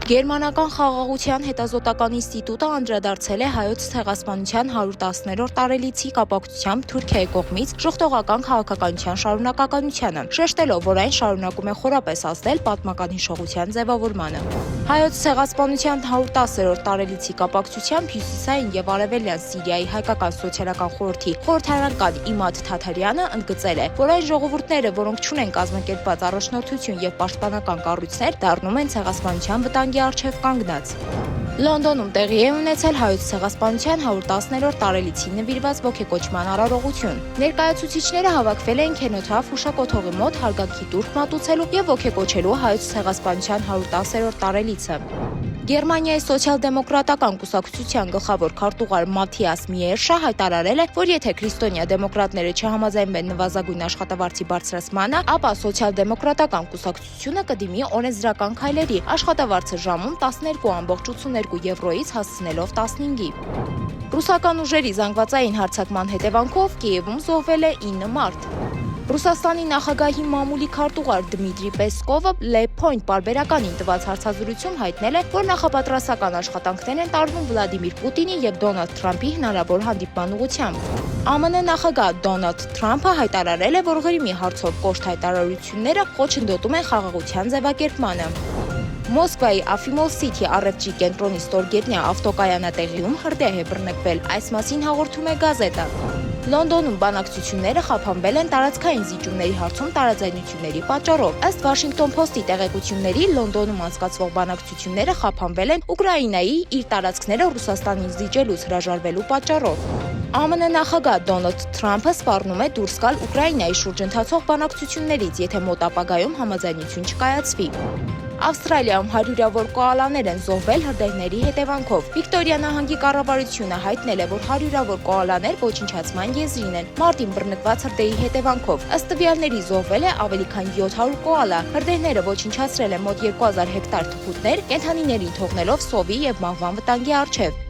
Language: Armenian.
Գերմանական խաղաղության հետազոտական ինստիտուտը անդրադարձել է հայոց ցեղասպանության 110-րդ տարելիցի կապակցությամբ Թուրքիայի կողմից ժխտողական քաղաքականության շարունակականությանը, շեշտելով, որ այն շարունակում է խորապես ազդել պատմական հիշողության ձևավորմանը։ Հայոց ցեղասպանության 110-րդ տարելիցի կապակցությամբ Հյուսիսային եւ Արևելյան Սիրիայի հայկական սոցիալական խորհրդի խորհրդարանական Իմադ Թաթարյանը ընդգծել է, որ այն ժողովուրդները, որոնք չունեն կազմակերպված առաջնորդություն եւ պաշտպանական կառույցներ, դառնում են ցեղասպանության վտանգի առջև կանգնած։ Լոնդոնում տեղի է ունեցել հայոց ցեղասպանության 110-րդ տարելիցին նվիրված ոգեկոչման արարողություն։ Ներկայացուցիչները հավաքվել են քենոթավ հուշակոթողի մոտ հարգանքի տուրք մատուցելու եւ ոգեկոչելու հայոց ցեղասպանության 110-րդ տարելիցը։ Գերմանիայի սոցիալ-դեմոկրատական կուսակցության գլխավոր քարտուղար Մաթիաս Միերշը հայտարարել է, որ եթե քրիստոնյա դեմոկրատները չհամաձայնվեն նվազագույն աշխատավարձի բարձրացմանը, ապա սոցիալ-դեմոկրատական կուսակցությունը կդիմի օրենսդրական քայլերի, աշխատավարձը ժամում 12.82 եվրոից հասցնելով 15-ի։ Ռուսական ուժերի զանգվածային հարձակման հետևանքով Կիևում զոհվել է 9 մարդ։ Ռուսաստանի նախագահի մամուլի քարտուղար Դմիտրի Պեսկովը Le Point պարբերականին տված հարցազրույցում հայտնել է, որ նախապատրաստական աշխատանքներ են տարվում Վլադիմիր Պուտինի եւ Դոնալդ Թրամփի հնարավոր հանդիպման ուղղությամբ։ ԱՄՆ նախագահ Դոնալդ Թրամփը հայտարարել է, որ Ղրիմի հարցով կոշտ հայտարարությունները խոչընդոտում են խաղաղության ձևակերպմանը։ Մոսկվայի Afimov City առևտրի կենտրոնի ստորգետնյա ավտոկայանատեղիում հրդեհ է բռնկվել, այս մասին հաղորդում է գազետը։ Լոնդոնում բանակցությունները խափանվել են տարածքային զիջումների հարցում տարաձայնությունների պատճառով։ Ըստ Washington Post-ի տեղեկությունների, Լոնդոնում անցկացվող բանակցությունները խափանվել են Ուկրաինայի իր տարածքները Ռուսաստանին զիջելուց հրաժարվելու պատճառով։ ԱՄՆ նախագահ Դոնալդ Թրամփը սպառնում է դուրս գալ Ուկրաինայի շուրջ ընթացող բանակցություններից, եթե մոտ ապագայում համաձայնություն չկայացվի։ Ավստրալիայում հարյուրավոր կոալաներ են զոհվել հրդեհների հետևանքով։ Վիկտորիա նահանգի կառավարությունը հայտնել է, որ հարյուրավոր կոալաներ ոչնչացման եզրին են մարտին բռնկված հրդեհի հետևանքով։ Ըստ տվյալների զոհվել է ավելի քան 700 կոալա։ Հրդեհները ոչնչացրել են մոտ 2000 հեկտար թփուտներ, կենդանիներին թողնելով սովի եւ մահվան վտանգի առջև։